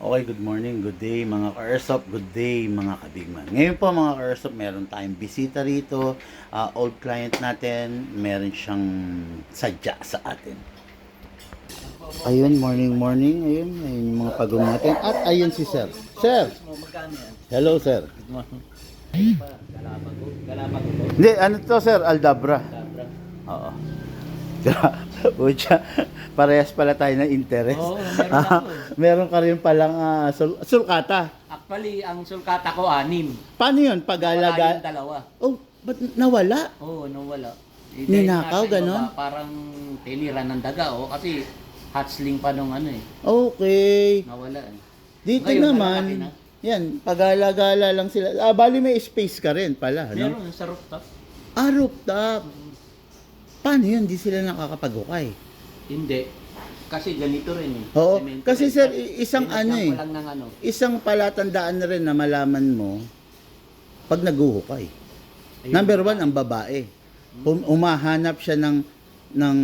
Okay, good morning, good day mga ka-Airsoft, good day mga kabigman. Ngayon po mga ka-Airsoft, meron tayong bisita rito, old client natin, meron siyang sadya sa atin. Ayun, morning, ayun yung mga pagong natin. At ayun si Sir. Sir! Hello, Sir. Hindi, ano to Sir? Aldabra. Oo. Pucha, parehas pala tayo ng interest. Oo, meron ako eh. Meron ka rin palang sulkata. Actually, ang sulkata ko 6. Paano yun? Wala Pag-alaga? yung dalawa. Oh, ba't nawala? Oo, nawala. Ninakaw, ganon? Parang tinira ng daga, kasi hot sling pa nung ano eh. Okay. Nawala eh. Dito Ngayon, naman, malalaki na. yan, pag-alagala lang sila. Bali may space ka rin pala, no? Meron sa rooftop. Rooftop. Paano yun? Di sila nakakapag-ukay. Hindi. Kasi ganito rin eh. Oo, Cemento kasi rin. sir, isang Dinagyan ano eh. ko lang ng ano. Isang palatandaan na rin na malaman mo pag naguhukay. Ayun. Number one, ang babae. Umahanap siya ng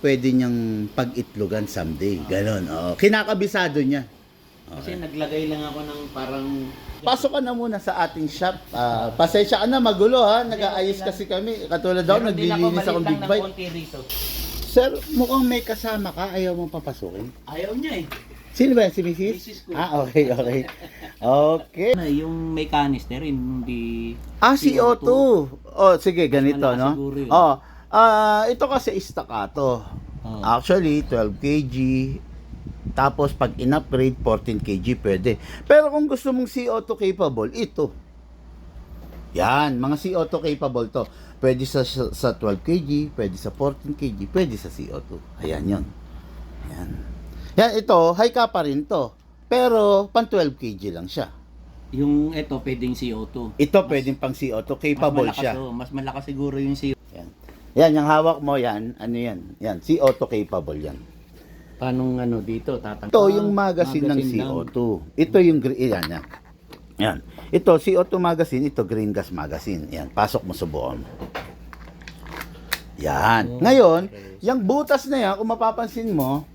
pwede niyang pag-itlogan someday. Ganon. Oo. Kinakabisado niya. Kasi naglagay lang ako ng parang... Pasok ka na muna sa ating shop. Pasensya ka na, magulo ha. Nag-aayos kasi kami. Katulad daw, Meron din ako, naglilinis akong maliit big lang ng bite. konti rito. Sir, mukhang may kasama ka. Ayaw mong papasukin. Ayaw niya eh. Sino ba yan? Si Mrs.? Mrs. ko. Okay. Okay. Yung may canister, hindi... CO2. Oh, sige, ganito, malakas no? siguro yun. Ito kasi staccato. Oo. Actually, 12 kg. Tapos, pag in-upgrade, 14 kg pwede. Pero kung gusto mong CO2 capable, ito. Yan, mga CO2 capable to. Pwede sa 12 kg, pwede sa 14 kg, pwede sa CO2. Ayan yun. Yan. Yan, ito, high ka pa rin to. Pero, pang 12 kg lang siya. Yung ito, pwedeng CO2. Ito, pwedeng pang CO2, capable mas malakas, siya. mas malakas siguro yung CO2. Yan. Yan, yung hawak mo yan, ano yan? Yan, CO2 capable yan. Paano ano dito? Ito yung magazine ng CO2. Ito yung yan, yan. Yan. Ito, CO2 magazine, ito green gas magazine. Yan, pasok mo, subukan mo. Yan. Ngayon, yung butas na yan, kung mapapansin mo,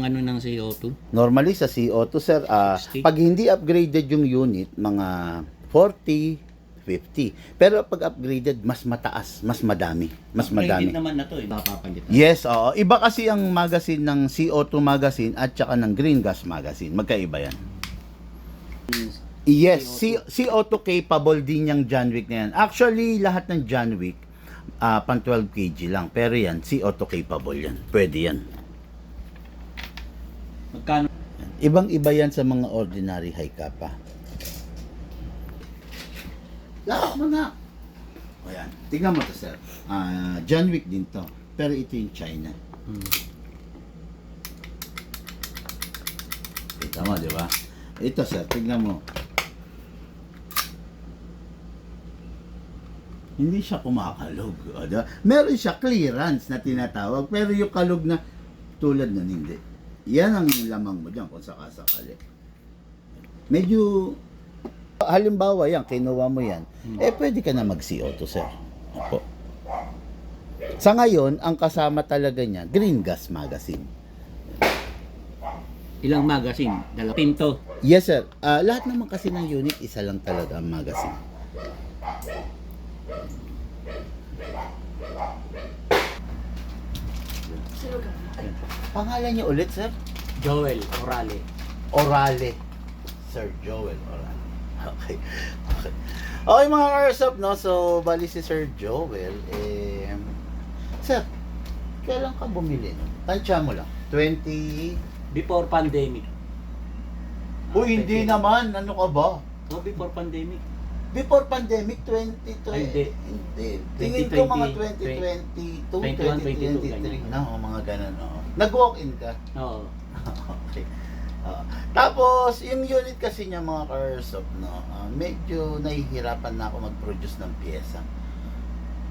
Ano ng CO2? normally sa CO2, sir, pag hindi upgraded yung unit, mga 40, 50. Pero pag upgraded, mas mataas, mas madami. Mas madami. naman na to eh. Papapalitan. Yes, oo. Iba kasi ang magazine ng CO2 magazine at saka ng green gas magazine. Magkaiba yan. Yes, CO2 capable din yung John Wick na yan. Actually, lahat ng John Wick, pang 12 kg lang. Pero yan, CO2 capable yan. Pwede yan. Magkano? Ibang-iba yan sa mga ordinary high kappa. Lahat mo na. O yan. Tingnan mo to, sir. John Wick din to. Pero ito yung China. Kita mo, di ba? Ito, sir. Tingnan mo. Hindi siya kumakalog. O, diba? Meron siya clearance na tinatawag. Pero yung kalog na tulad nun, hindi. Yan ang lamang mo dyan kung sakasakali. Medyo halimbawa yan, kinuha mo yan, pwede ka na mag-CO2, sir. Opo. Sa ngayon, ang kasama talaga niya, green gas magazine. Ilang magazine? Pinto. Yes, sir. Lahat naman kasi ng unit, isa lang talaga ang magazine. Pangalan niyo ulit, sir? Joel Orale. Orale. Sir Joel Orale. Okay. Okay mga Airsoft, no? So, bali si Sir Joel, sir, kailan ka bumili? No? Tansya mo lang. 20... Before pandemic. Uy, hindi naman. Ano ka ba? Oh, before pandemic. Before pandemic, 2020. Hindi. Hindi. Tingin ko mga 2022, 21, 2023. 22, No, mga ganun. No. Nag-walk-in ka? Oo. Okay. Tapos, yung unit kasi niya mga Airsoft, no, medyo nahihirapan na ako mag-produce ng pyesa.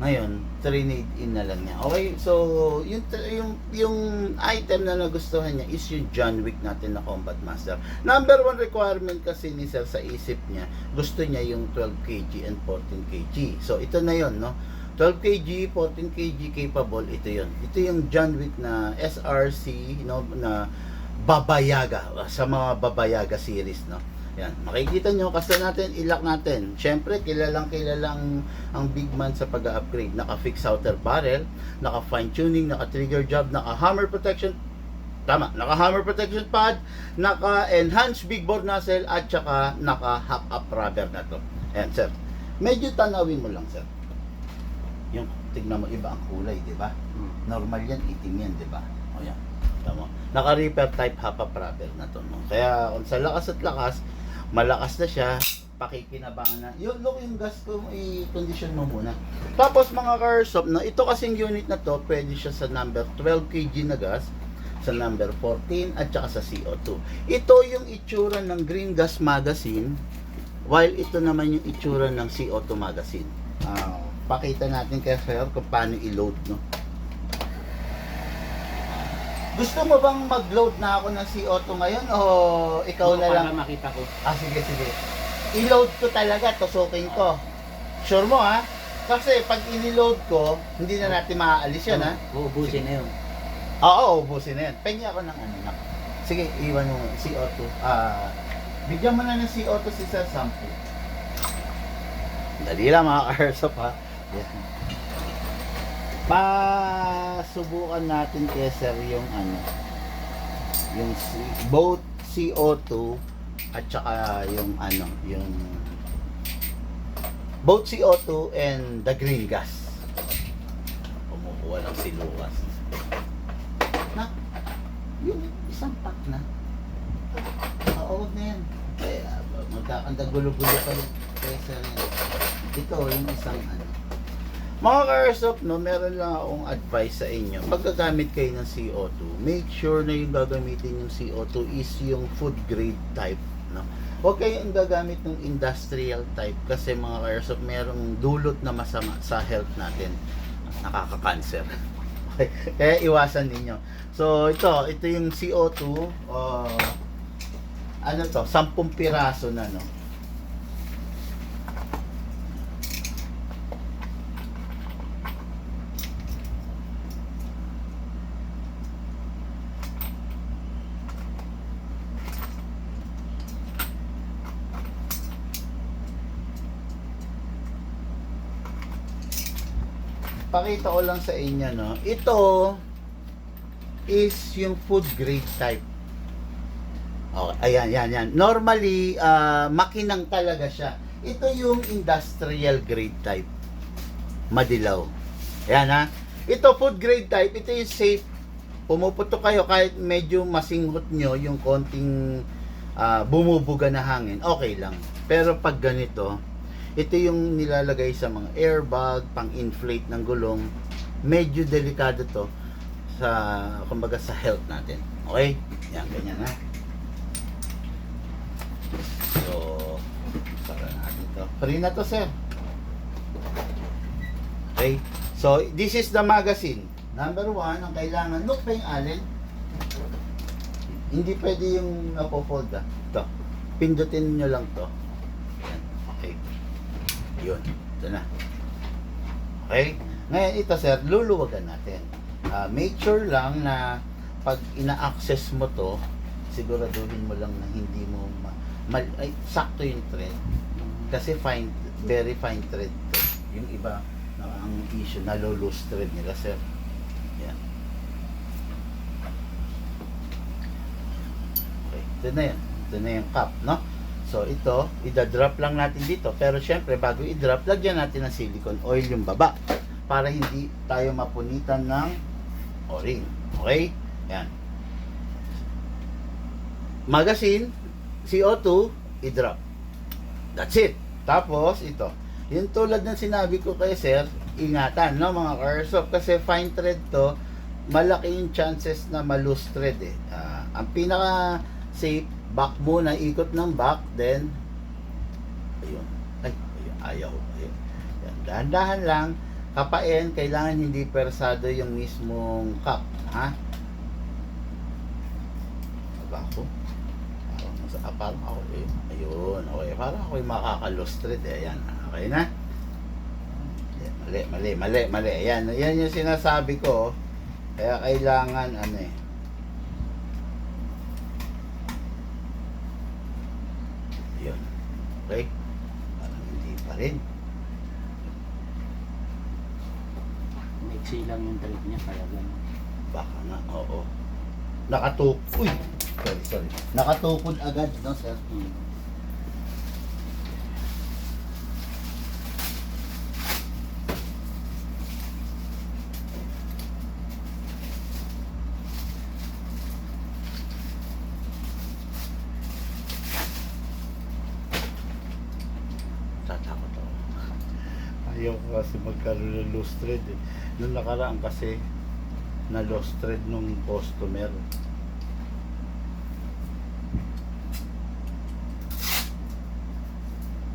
Ngayon, trinade in na lang niya. Okay, so, yung item na nagustuhan niya is yung John Wick natin na Combat Master. Number one requirement kasi ni Sir sa isip niya, gusto niya yung 12 kg and 14 kg. So, ito na yon, no? 12 kg, 14 kg capable, ito yon. Ito yung John Wick na SRC, no, na Babayaga, sa mga Babayaga series, no? Yan, makikita nyo, kasi natin, ilak natin. Siyempre, kilalang ang big man sa pag-upgrade. Naka-fix outer barrel, naka-fine tuning, naka-trigger job, naka-hammer protection, tama, naka-hammer protection pad, naka-enhanced big bore nozzle, at saka naka-hack up rubber na to. Ayan, sir. Medyo tanawin mo lang, sir. Yung, tignan mo, iba ang kulay, di ba? Normal yan, itim yan, di ba? O yan, tama. Naka-repair type half up rubber na to, no? Kaya, kung sa lakas at lakas, malakas na siya, pakikinabangan na. Look, yung gas ko, i-condition mo muna. Tapos, mga Carsop, no, ito kasing unit na to, pwede siya sa number 12 kg na gas, sa number 14, at saka sa CO2. Ito yung itsura ng green gas magazine, while ito naman yung itsura ng CO2 magazine. Pakita natin kay Sir kung paano i-load, no? Gusto mo bang mag-load na ako ng CO2 ngayon o ikaw na lang? Para makita ko. Sige, sige. I-load ko talaga, tusukin ko. Sure mo, ha? Kasi pag in-load ko, hindi na natin maaalis yan, ha? Uubusin na yun. Oo, ubusin na yan. Pengi ako ng ano na. Sige, iwan mo CO2. Bigyan mo na ng CO2 si Sir Sampo. Dali lang, mga Carsop, ha? Yes. Pasubukan natin kay Sir yung ano, yung both CO2 at saka yung ano, yung both CO2 and the green gas. Kumukuha lang si Lucas. Na, yung isang pack na. Oo, na yan. Kaya magkakanda gulo-gulo pa rin kay Sir yan. Ito yung isang ano. Mga Carsop, no, meron lang akong advice sa inyo. Pag gagamit kayo ng CO2, make sure na yung gagamitin yung CO2 is yung food grade type, no? Huwag kayong gagamit ng industrial type kasi mga Carsop, merong dulot na masama sa health natin. Nakaka-cancer. Okay. Kaya iwasan ninyo. So, ito yung CO2, ano to, 10 piraso na, no? Pakita ko lang sa inyo, no. Ito is yung food grade type. Okay, ayan. Normally, makinang talaga siya. Ito yung industrial grade type. Madilaw. Ayan, ha. Ito food grade type, ito yung safe. Pumuputok kayo kahit medyo masinghot nyo yung konting bumubuga na hangin, okay lang. Pero pag ganito, ito yung nilalagay sa mga airbag, pang-inflate ng gulong. Medyo delikado to sa, kumbaga, sa health natin. Okay? Yan, ganyan, ha. So, sara natin to. Free na to, sir. Okay? So, this is the magazine. Number 1, ang kailangan, look pa yung allen. Hindi pwede yung napo-fold, ha. Ito. Pindutin nyo lang to. Yan. Okay. Yun, ito na. Okay? Ngayon, ito, sir, luluwagan natin. Make sure lang na pag ina-access mo to, siguraduhin mo lang na hindi mo sakto yung thread. Kasi very fine thread to. Yung iba, ang issue, nalo-loose thread nila, sir. Yan. Okay, ito na yan. Ito na yung cup, no? So, ito, i-drop lang natin dito. Pero, syempre, bago i-drop, lagyan natin ng silicone oil yung baba. Para hindi tayo mapunitan ng o-ring. Okay? Yan. Magazine, CO2, i-drop. That's it. Tapos, ito. Yung tulad ng sinabi ko kay Sir, ingatan, no, mga Carsop. Kasi fine thread to, malaki yung chances na ma-loose thread, eh. Ang pinaka-safe, back muna, ikot ng back, then ayun, ayaw, yan, dahan-dahan lang, kapain, kailangan hindi persado yung mismong cup, ha? Ako parang ako, ayun, okay, parang ako yung makaka-lost thread, ayan, okay na? Mali, ayan yung sinasabi ko, kaya kailangan, Yun. Okay? Parang hindi pa rin. Maiksi lang yung trip niya, kaya gano'n. Baka nga, oo. Uy! Sorry. Nakatukod agad, no, sir? Tatakot ako. Ayaw ko kasi magkaroon ng loose thread eh. Nung nakaraan kasi, na lost thread nung customer.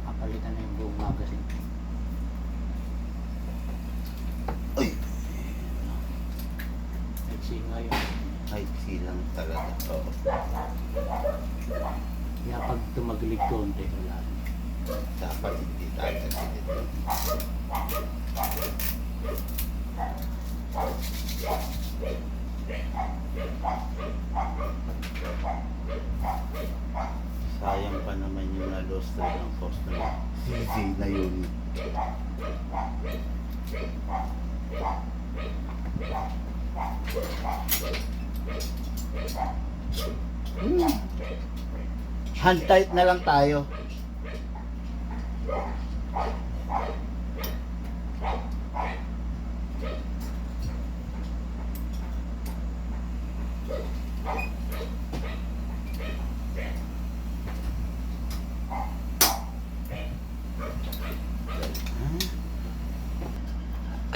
Kapalitan na yung buong magazine. Uy! Maiksi nga yun. Ay, silang talaga. Oo. Kaya pag tumaglig konti, wala. Dapat hindi tayo nagsilid. Sayang pa naman yung na-lost thread ng customer. Easy na yun. Hand tight na lang tayo.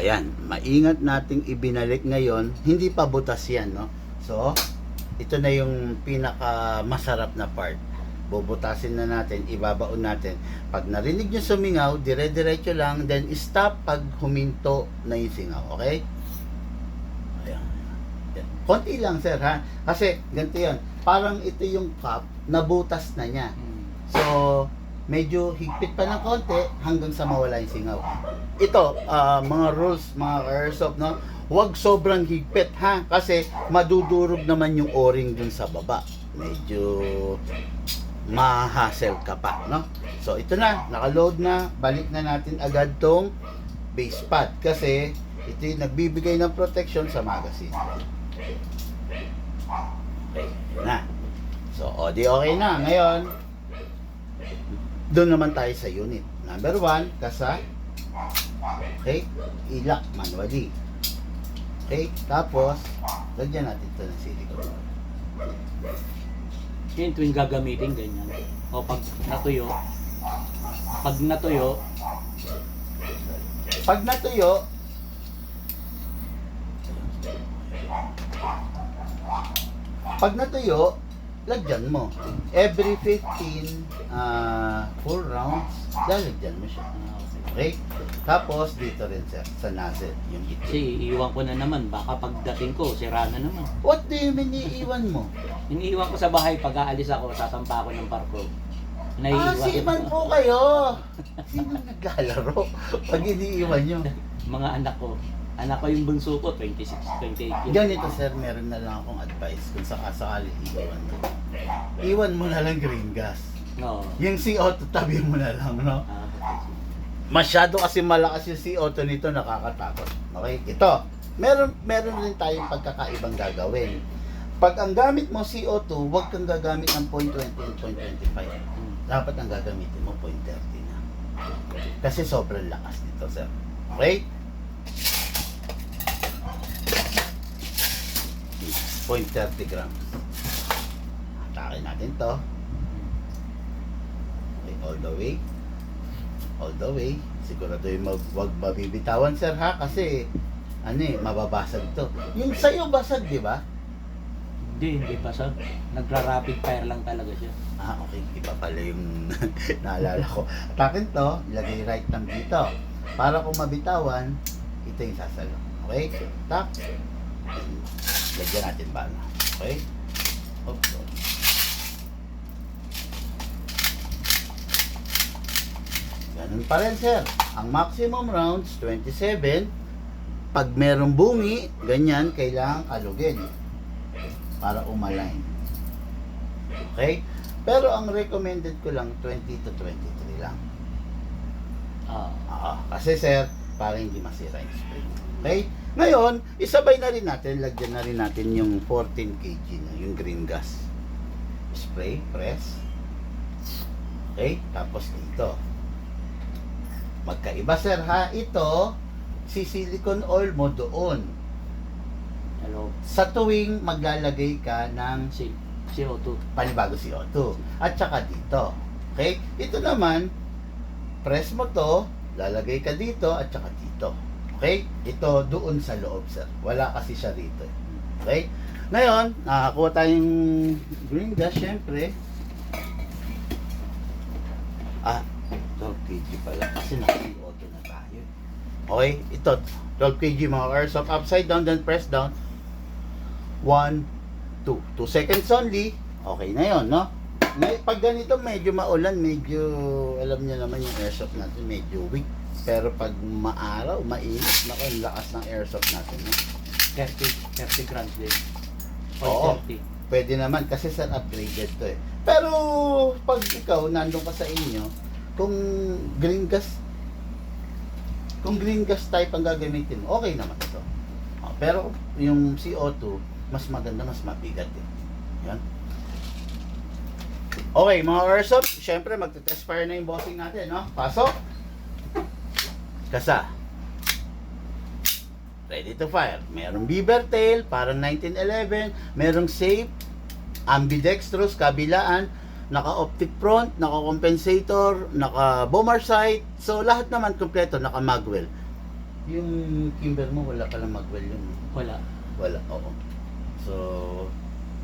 Ayan, maingat nating ibinalik ngayon. Hindi pa butas yan, no? So, ito na yung pinaka masarap na part. Bubutasin na natin, ibabaon natin. Pag narinig nyo sumingaw, dire-diretso lang, then stop pag huminto na yung singaw, okay? Ayan. Ayan. Konti lang, sir, ha? Kasi, ganito yan. Parang ito yung cup, nabutas na niya. So, medyo higpit pa ng konti hanggang sa mawala yung singaw. Ito, mga rules, mga airsoft, no? Huwag sobrang higpit, ha? Kasi madudurog naman yung o-ring dun sa baba. Medyo ma-hassle ka pa, no? So, ito na, naka-load na. Balik na natin agad tong base pad kasi ito yung nagbibigay ng protection sa magazine. Okay, yun na. So, o di okay na. Ngayon, doon naman tayo sa unit. Number 1, kasa. Okay, ilak manually. Okay, tapos, lagyan natin ito ng silicone. Yun tuwing gagamitin, ganyan. O pag natuyo, pag natuyo, lagyan mo. Every 15 full rounds, lalagyan mo siya. Okay? Tapos, dito rin sir, sa nozzle, yung itim. kasi iiwan ko na naman, baka pagdating ko, sira na naman. What do you mean iiwan mo? Iniiwan ko sa bahay, pag aalis ako, sasampa ako ng parko. Siman po kayo! Sino naglalaro? Pag iniiwan nyo. Mga anak ko yung bunso ko, 26, 28 years. Ganito sir, meron na lang akong advice kung sakasakali iiwan mo. Iwan mo na lang green gas. No. Yung CO2 tabi mo na lang, no? Masyado kasi malakas yung CO2 nito, nakakatakot. Okay? Ito, meron rin tayong pagkakaibang gagawin. Pag ang gamit mo CO2, huwag kang gagamit ng 0.20 and 0.25. Dapat ang gagamitin mo 0.30 na. Kasi sobrang lakas nito, sir. Okay? 0.30 grams. Atakin natin to. Okay, all the way. Sigurado yung wag mabibitawan, sir, ha? Kasi mababasag to. Yung sa'yo basag, di ba? Hindi basag. Nagra-rapid fire lang talaga siya. Okay. Iba pala yung naalala ko. Atakin to, ilagay right thumb dito. Para kung mabitawan, ito yung sasalo. Okay? Tap. Lagyan natin bala. Okay? Oops. Ganun pa rin, sir. Ang maximum rounds, 27. Pag merong bungi, ganyan, kailangan kalugin para umalign. Okay? Pero ang recommended ko lang 20 to 23 lang. Kasi sir, para hindi masira yung spring. Okay? Ngayon, isabay na rin natin, lagyan na rin natin yung 14 kg na, yung green gas. Spray, press. Okay? Tapos dito. Magkaiba sir ha, ito, si silicone oil mo doon. Hello. Sa tuwing maglalagay ka ng CO2. panibago CO2. At saka dito. Okay? Ito naman, press mo to, lalagay ka dito, at saka dito. Okay? Ito doon sa loob, sir. Wala kasi siya dito. Okay? Ngayon, nakakuha tayong green gas, syempre. 12 kg pala. Kasi naka-CO2 na tayo. Okay? Ito, 12 kg mga cars. So, upside down, then press down. 1, 2. 2 seconds only. Okay na yon, no? Pag ganito, medyo maulan, medyo, alam niyo naman yung airsoft natin, medyo weak. Pero pag maaraw, mainit, naku, ang lakas ng airsoft natin. No? 30 grams din. Oo. 30. Pwede naman, kasi sir, upgraded to eh. Pero, pag ikaw, nandun ka sa inyo, kung green gas type ang gagamitin mo, okay naman ito. Pero, yung CO2, mas maganda, mas mabigat eh. Yan. Okay, mga airsoft, syempre magte-test fire na yung bossing natin, no? Pasok. Kasa. Ready to fire. Merong beaver tail, parang 1911. Merong safe, ambidextrous, kabilaan, naka-optic front, naka-compensator, naka-bomber sight. So, lahat naman kompleto, naka-magwell. Yung Kimber mo, wala palang magwell yun. Wala. Wala, oo. So,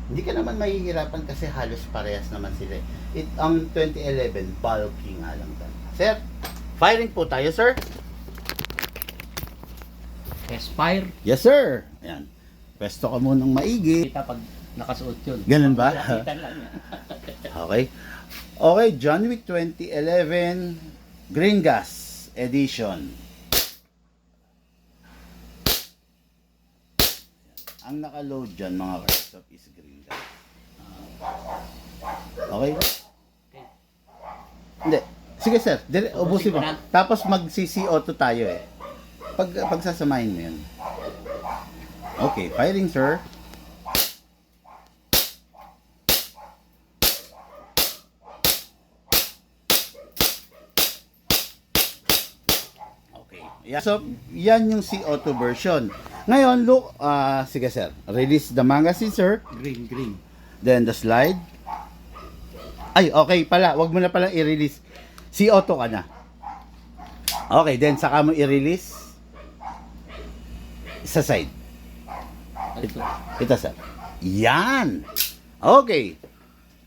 hindi ka naman mahihirapan kasi halos parehas naman sila. Ang 2011, bulky nga lang talaga. Sir, firing po tayo, sir. Expire. Yes, sir. Ayan. Pwesto ka munang maigi. Kita pag nakasuot yun. Ganun ba? Kita lang yan. Okay. Okay, John Wick 2011 Green Gas Edition. Ang naka-load dyan, mga karstop, is green gas. Okay? Hindi. Sige, sir. Ubusin mo. Tapos mag-CO2 tayo eh. Pagsasamahin mo yun. Okay, firing, sir. Okay. Yeah. So, yan yung CO2 version. Ngayon, look, sige sir, release the magazine, sir. Green. Then the slide. Ay, okay pala, wag mo na palang i-release. CO2 ka na. Okay, then saka mo i-release sa side. Ito sir. Yan. Okay.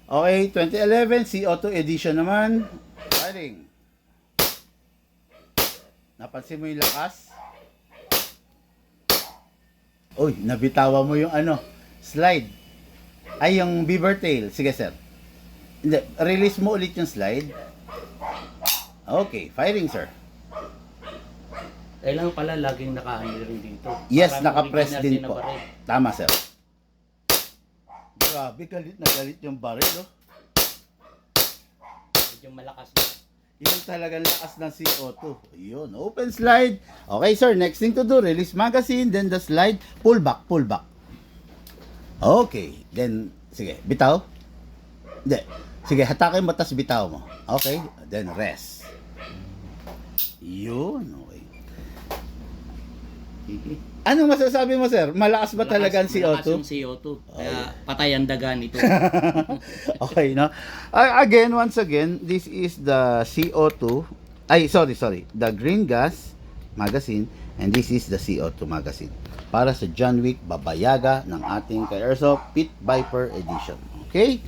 Okay, 2011 CO2 edition naman. Firing. Napansin mo yung lakas? Uy, nabitawa mo yung slide. Ay, yung beaver tail. Sige, sir. Hindi, release mo ulit yung slide. Okay, firing, sir. Kailangan pala laging naka-hand rin dito. Yes, Para naka-press mag-inner din na po. baril. Tama, sir. Grabe, galit na galit yung baril, no? Medyo malakas na. Yun talagang lakas ng CO2. Yun, open slide. Okay, sir, next thing to do, release magazine, then the slide, pull back. Okay, then, sige, bitaw. Hindi. Sige, hatakin mo, tas bitaw mo. Okay, then rest. Yun, okay. Anong masasabi mo, sir? Malakas ba talaga ang CO2? Malakas yung CO2. Kaya patay ang daga nito. Okay, no? Once again, this is the CO2. Ay, sorry. The green gas magazine, and this is the CO2 magazine. Para sa John Wick Babayaga ng ating ka-Airsoft Pit Viper Edition. Okay?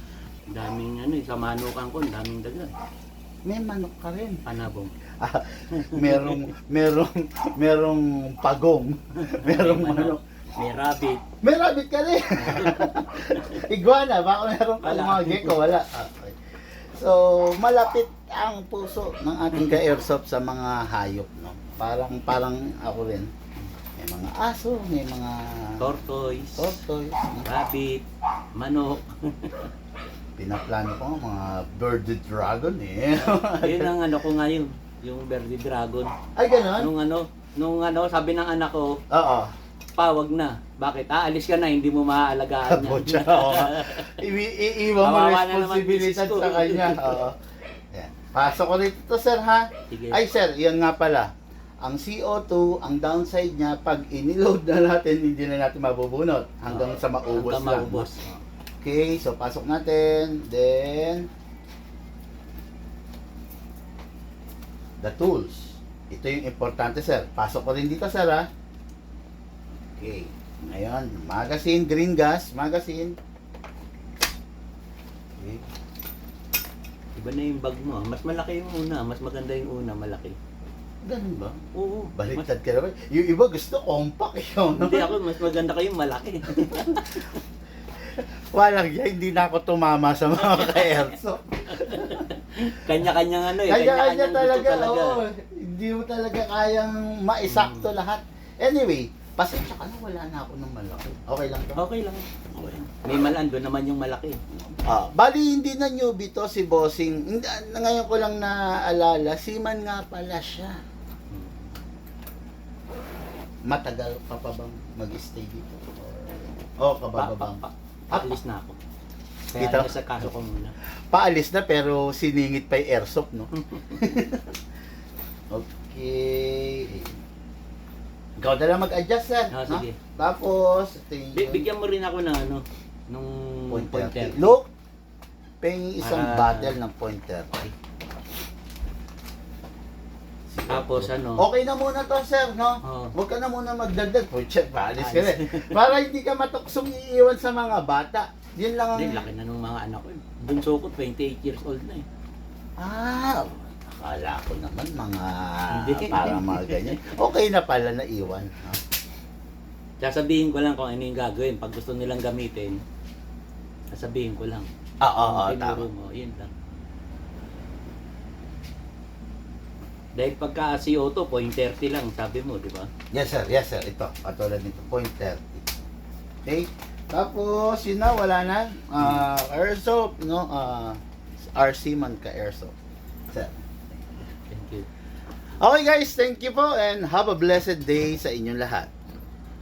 Daming sa manukan ko, daming daga. May manok ka rin. Panabong. Merong pagong. Merong manok. May rabbit. May rabbit ka rin. Iguana, baka meron ka mga gecko, wala. Okay. So, malapit ang puso ng ating ka-airsoft sa mga hayop, no? Parang ako rin. May mga aso, may mga Tortoise. tortoise. Rabbit. Manok. Pinaplano ko nga mga birded dragon eh. Yun ang ano ko ngayon, yung Verde Dragon. Ay, ganun? Nung sabi ng anak ko, Oo. wag na. Bakit? Aalis ka na, hindi mo maaalagaan yan. Butya, oo. Iiwan mo Kawawa na naman responsibilidad misis ko. sa kanya. Oo. Yan. Pasok ko rito to, sir, ha? Sige. Ay, sir, yan nga pala. Ang CO2, ang downside niya, pag iniload na natin, hindi na natin mabubunot. Hanggang sa maubos Hanggang lang. maubos. Okay, so pasok natin. Then, the tools. Ito yung importante, sir. Pasok ko rin dito, sir, ha? Okay. Ngayon, magazine, green gas, magazine. Okay. Iba na yung bag mo. Mas malaki yung una. Mas maganda yung una, malaki. Ganun ba? Oo. Baliktad ka naman. Yung iba gusto compact yun. Hindi ako, mas maganda kayo malaki. Walang yan, hindi na ako tumama sa mga ka-airsoft. Kanya-kanyang ano eh. Kanya-kanya gusto talaga, oo. Hindi mo talaga kayang maisakto lahat. Anyway, pasensya ka na, wala na ako ng malaki. Okay lang to? Okay lang. May malan, doon naman yung malaki. Bali, hindi na newbie to si Bossing. Ngayon ko lang naalala, seaman nga pala siya. Matagal pa pa bang mag-stay dito? Kabababang. Paalis na ako. Kaya Kita? nasa kaso ko muna. Paalis na pero siningit pa yung airsoft, no? Okay. Ikaw na lang mag-adjust, sir. Ah, no? sige. Tapos, ito yung Bigyan mo rin ako ng ano, nung point point 30. 30. Look, pengi isang Para- bottle ng point 30. Tapos ano? Okay na muna to, sir, no? Oo. Huwag ka na muna magdagdag. Check, paalis ka na. Para hindi ka matuksong iiwan sa mga bata. Yun lang ang... Hindi, laki na nung mga anak ko. Bunso ko, 28 years old na eh. Akala ko naman mga Hindi. para mga ganyan. Okay na pala na iwan. No? Sasabihin ko lang kung ano yung gagawin. Pag gusto nilang gamitin, sasabihin ko lang. Oo, Kung tinuro tama. mo, yun lang. Dahil pagka CO2, 0.30 lang, sabi mo, di ba? Yes, sir. Yes, sir. Ito. Katulad nito. Point 30. Okay? Tapos, yun na. Wala na. Airsoft, no? RC man ka airsoft. Sir. Thank you. Okay, guys. Thank you po and have a blessed day sa inyong lahat.